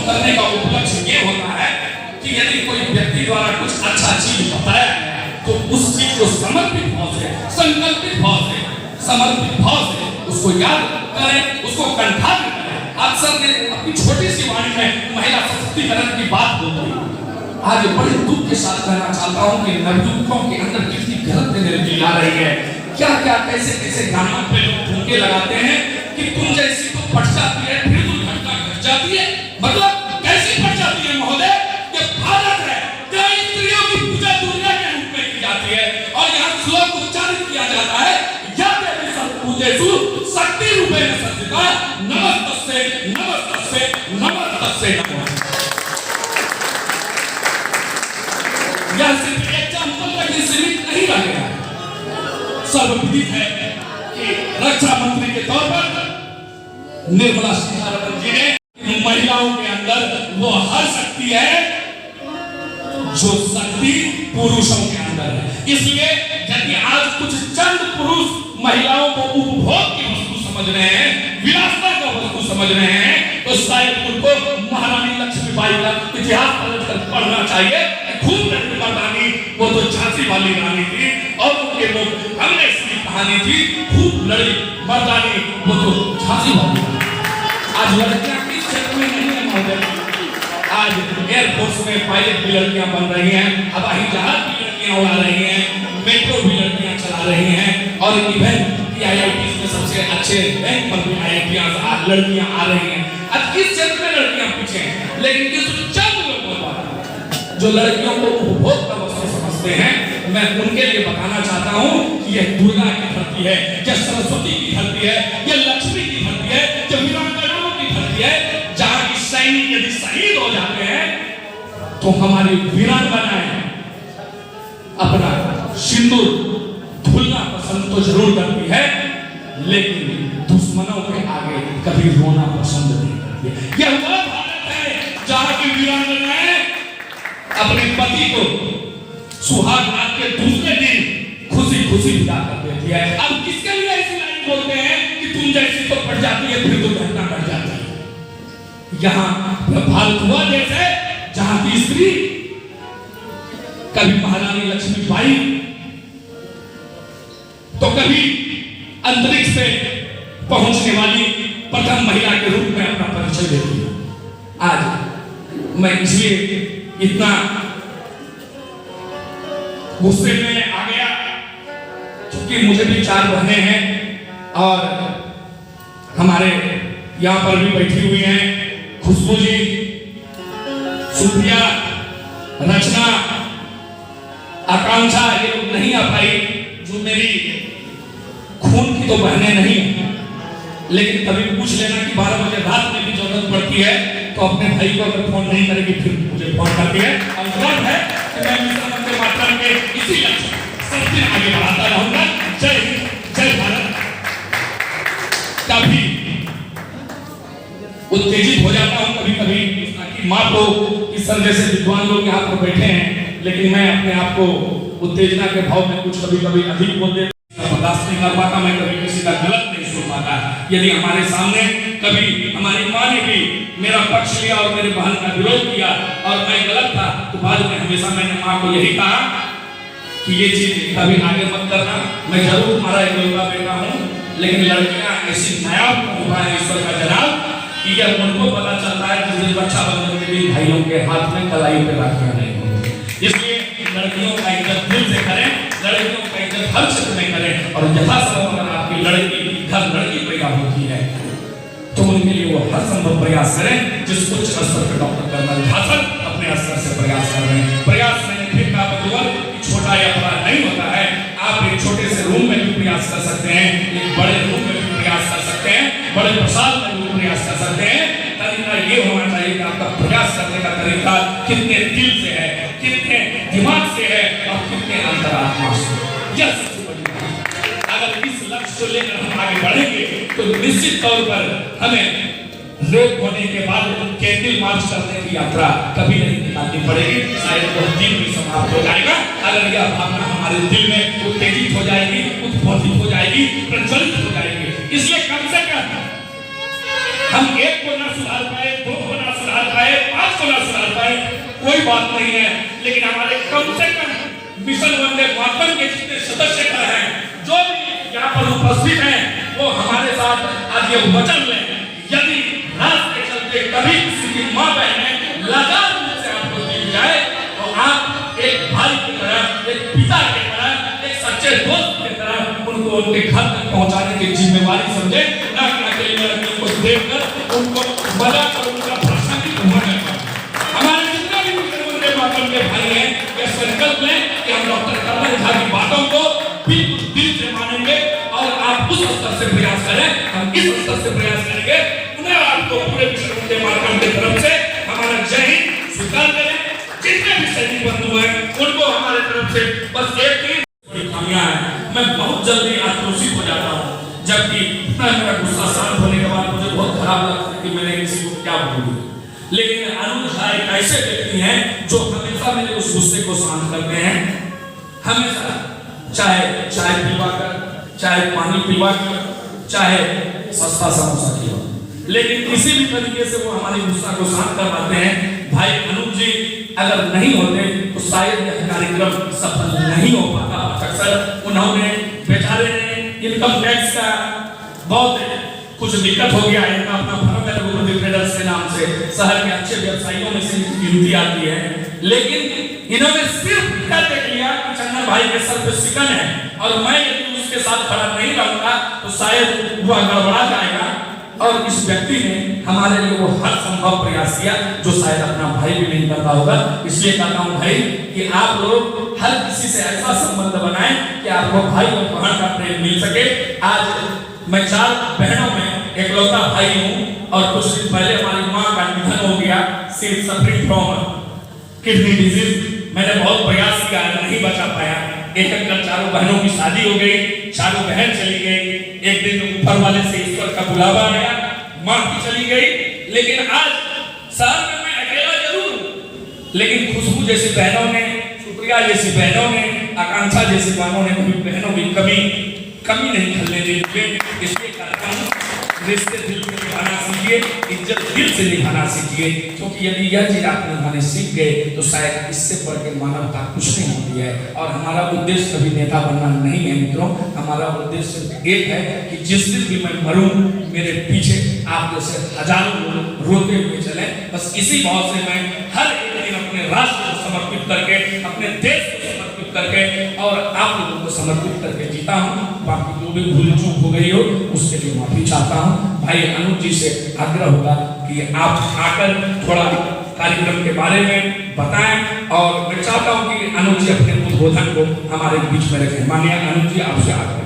करने का उपलक्ष्य ये होता है कि यदि कोई व्यक्ति द्वारा कुछ अच्छा चीज बताया गया तो उस चीज को समर्पित भाव से, संकल्पित भाव से, समर्पित भाव से उसको याद करें, उसको कंठाग्र करें। आप सर ने अपनी छोटी सी वाणी में महिला सशक्तिकरण की बात बोली। आज बड़े दुख के साथ कहना चाहता हूँ कि नवयुवकों के अंदर कितनी गलत एनर्जी आ रही है। क्या क्या कैसे कैसे गानों पे लोग ठुमके लगाते हैं कि तुम जैसी तो फट जाती है, फिर दुर्घटना घट जाती है। मतलब कैसी फट जाती है महोदय? ये भारत है जहाँ स्त्रियों की पूजा दुनिया के रूप में की जाती है और यहाँ श्लोक उच्चारित किया जाता है, या देवी सत्पूजेषु शक्ति रूपेण संस्थिता नमस्तस्यै नमस्तस्यै नमस्तस्यै नमः। यह सिर्फ एग्जाम्पल तक ही सीमित नहीं रहेगा। सर्वविदित है कि रक्षा मंत्री के तौर पर निर्मला सीतारमण जी ने महिलाओं के अंदर वो हर शक्ति है जो शक्ति पुरुषों के अंदर है। इसलिए यदि आज कुछ चंद पुरुष महिलाओं को उपभोग की वस्तु समझ रहे हैं, विलासता का वस्तु समझ रहे हैं, तो शायद उनको महारानी लक्ष्मीबाई का इतिहास पलटकर पढ़ना चाहिए। खूब लड़की मर्दानी, वो तो झांसी वाली रानी थी और उनके लोग हमने इसकी कहानी थी, खूब लड़ी मर्दानी, वो तो झांसी वाली। आज लड़कियां किस क्षेत्र में नहीं है महोदय? आज एयरफोर्स में पायलट भी लड़कियां बन रही हैं, हवाई जहाज भी लड़कियां उड़ा रही हैं, मेट्रो भी लड़कियां चला रही हैं और इवन IIT में सबसे अच्छे रैंक पर भी IITians लड़कियां आ रही हैं। अब किस क्षेत्र में लड़कियां पीछे हैं? लेकिन किस चंद लोगों द्वारा जो लड़कियों को उपभोग का वस्तु समझते हैं, मैं उनके लिए बताना चाहता हूं कि यह दुर्गा की धरती है, यह सरस्वती की धरती है, यह लक्ष्मी की धरती है, यह वीरांगनाओं की धरती है, जहां की सैनिक यदि शहीद हो जाते हैं तो हमारी वीरांगनाएं अपना सिंदूर धुलना पसंद तो जरूर करती है, लेकिन दुश्मनों के आगे कभी रोना पसंद नहीं करती। यह वो भारत है जहां की वीरांगनाएं अपने पति को सुहाग रात के दूसरे दिन खुशी खुशी विदा कर देती है। अब किसके लिए ऐसी लाइन बोलते हैं कि तुम जैसी तो पड़ जाती है, फिर तो घटना घट जाती है। यहाँ भारत हुआ देश है जहां की स्त्री कभी महारानी लक्ष्मीबाई तो कभी अंतरिक्ष से पहुंचने वाली प्रथम महिला के रूप में अपना परिचय देती है। आज मैं इसलिए इतना गुस्से में आ गया क्योंकि मुझे भी 4 बहनें हैं और हमारे यहाँ पर भी बैठी हुई हैं खुशबू जी, सुप्रिया, रचना, आकांक्षा, ये लोग नहीं आ पाई जो मेरी खून की तो बहनें नहीं है, लेकिन कभी पूछ लेना कि 12 बजे रात में भी जरूरत पड़ती है तो अपने भाई को अगर फोन नहीं करेगी फिर मुझे फोन करती है। और गौर है कि मैं मिशन वंदे मातरम के इसी लक्ष्य सब दिन आगे बढ़ाता रहूंगा। जय हिंद, जय भारत। कभी उत्तेजित हो जाता हूं कभी कभी कि माँ को इस सर जैसे विद्वान लोग यहाँ पर बैठे हैं, लेकिन मैं अपने आप को उत्तेजना के भाव में कुछ कभी कभी अधिक बोल देता, बर्दाश्त नहीं कर पाता, मैं कभी किसी का गलत नहीं सुन पाता। यदि हमारे सामने कभी हमारी माँ ने भी मेरा पक्ष लिया और मेरे बहन का विरोध किया और मैं गलत था, तो बाद में हमेशा मैंने माँ को यही कहा कि ये चीज कभी आगे मत करना, मैं जरूर तुम्हारा इकलौता बेटा हूँ, लेकिन लड़कियां ऐसी नायाब होता है ईश्वर का जनाब कि यह उनको पता चलता है जिस दिन रक्षाबंधन के दिन भाइयों के हाथ में कलाई पे राखियां नहीं होती। इसलिए लड़कियों का इज्जत दिल से करें, लड़कियों का इज्जत हर क्षेत्र में करें और यथासंभव अगर आपकी लड़की घर लड़की पैदा होती है तो उनके लिए वो हर संभव प्रयास करें। जिस उच्च स्तर पर डॉक्टर कर्नल भाषण अपने स्तर से प्रयास कर रहे हैं, प्रयास मैंने फिर कहा कि छोटा या बड़ा नहीं होता है। आप एक छोटे से रूम में भी प्रयास कर सकते हैं, एक बड़े रूम में भी प्रयास कर सकते हैं, बड़े प्रसाद में भी प्रयास कर सकते हैं। तरीका ये होना चाहिए कि आपका प्रयास करने का तरीका कितने दिल से है, कितने दिमाग से है और कितने अंतरात्मा से। यह सबसे बड़ी बात। अगर इस लक्ष्य को लेकर हम आगे बढ़ेंगे तो निश्चित तौर पर हमें लोक होने के बाद कैंडल मार्च करने की यात्रा कभी नहीं निकालनी पड़ेगी, शायद वो दिन भी समाप्त हो जाएगा। अगर यह भावना हमारे दिल में उत्तेजित हो जाएगी, उत्बोधित हो जाएगी, प्रज्वलित हो जाएगी। इसलिए कम से कम हम एक को ना सुधार पाए, 2 को ना सुधार पाए, कोई बात नहीं है, लेकिन हमारे कम से कम मिशन वंदे मातरम के जितने सदस्य हैं, जो भी यहाँ पर उपस्थित हैं, वो हमारे साथ आज ये वचन लें, यदि राष्ट्र के चलते कभी किसी की माँ बहन लाचार रूप से आपको दी जाए, तो आप एक भाई की तरह, एक पिता की तरह, एक सच्चे दोस्त की तरह उनको उनके घर तक पहुंचाने की जिम्मेवारी समझे, ना कि अकेले उनको देखकर उनको मजा कर उनका प्रासंगिक होना चाहिए। हमारे जितने भी वंदे मातरम के भाई हैं, ये संकल्प लें कि हम डॉक्टर करमचंद झा की बातों को बिल्कुल दिल से मानेंगे और आप उस स्तर से प्रयास करें, हम इस स्तर से प्रयास करेंगे। उन्हें आपको पूरे मिशन वंदे मातरम की तरफ से हमारा जय हिंद स्वीकार करें। जितने भी सैनिक बंधु हैं, उनको हमारे तरफ से बस एक ही खामियां हैं। मैं बहुत जल्दी आक्रोशित हो जाता हूँ, जबकि मेरा गुस्सा शांत होने के बाद मुझे बहुत खराब लगता है कि मैंने किसी को क्या बोल दिया। लेकिन अनुज झा एक ऐसे व्यक्ति हैं जो हमेशा मेरे उस गुस्से को शांत करते हैं, हमेशा, चाहे चाय पिलवाकर, चाहे पानी पिलवाकर, चाहे सस्ता समोसा खिलवा, लेकिन किसी भी तरीके से वो हमारे गुस्सा को शांत करवाते हैं। भाई अनुज जी अगर नहीं होते तो शायद यह कार्यक्रम सफल नहीं हो पाता। अक्सर उन्होंने बेचारे ने इनकम टैक्स का बहुत कुछ दिक्कत हो गया है, इनका अपना फर्म है रघुपति ट्रेडर्स के नाम से, शहर के अच्छे व्यवसायियों में से गिनती आती है, लेकिन इन्होंने सिर्फ क्या देख लिया कि चंदन भाई के सर पे शिकन है और मैं यदि उसके साथ खड़ा नहीं रहूंगा तो शायद वह गड़बड़ा जाएगा। और इस व्यक्ति ने हमारे लिए वो हर संभव प्रयास किया जो शायद अपना भाई भी नहीं करता होगा। इसलिए कहता हूँ भाई कि आप लोग हर किसी से ऐसा संबंध बनाएं कि आपको भाई और बहन का प्रेम मिल सके। आज मैं 4 बहनों में एकलौता भाई हूँ और कुछ दिन पहले हमारी माँ का निधन हो गया, she is suffering from kidney disease. मैंने बहुत प्रयास किया, नहीं बचा पाया। एक कर 4 बहनों की शादी हो गई, 4 बहन चली गई। एक दिन ऊपर वाले से ईश्वर का बुलावा आया, माँ भी चली गई। लेकिन आज शहर में मैं अकेला जरूर हूँ, लेकिन खुशबू जैसी बहनों ने, सुप्रिया जैसी बहनों ने, आकांक्षा जैसी बहनों ने बहनों की कमी नहीं खलने दी। इसलिए कहता हूँ रिश्ते दिल से निभाना सीखिए, इज्जत दिल से निभाना सीखिए, क्योंकि यदि यह चीज आप निभाने सीख गए तो शायद इससे बढ़ के मानवता कुछ नहीं होती है। और हमारा उद्देश्य कभी नेता बनना नहीं है मित्रों, हमारा उद्देश्य एक है कि जिस दिन भी मैं मरूं मेरे पीछे आप जैसे हजारों लोग रोते हुए चले। बस इसी भाव से मैं हर एक दिन अपने राष्ट्र को समर्पित करके, अपने देश को समर्पित करके और आप लोगों को समर्पित करके जीता हूँ। बाकी जो भी भूल चूक हो गई हो उसके लिए माफी चाहता हूँ। भाई अनुज जी से आग्रह होगा कि आप आकर थोड़ा कार्यक्रम के बारे में बताएं और मैं चाहता हूँ कि अनुज जी अपने उद्बोधन को हमारे बीच में रखें। माननीय अनुज जी आपसे आग्रह।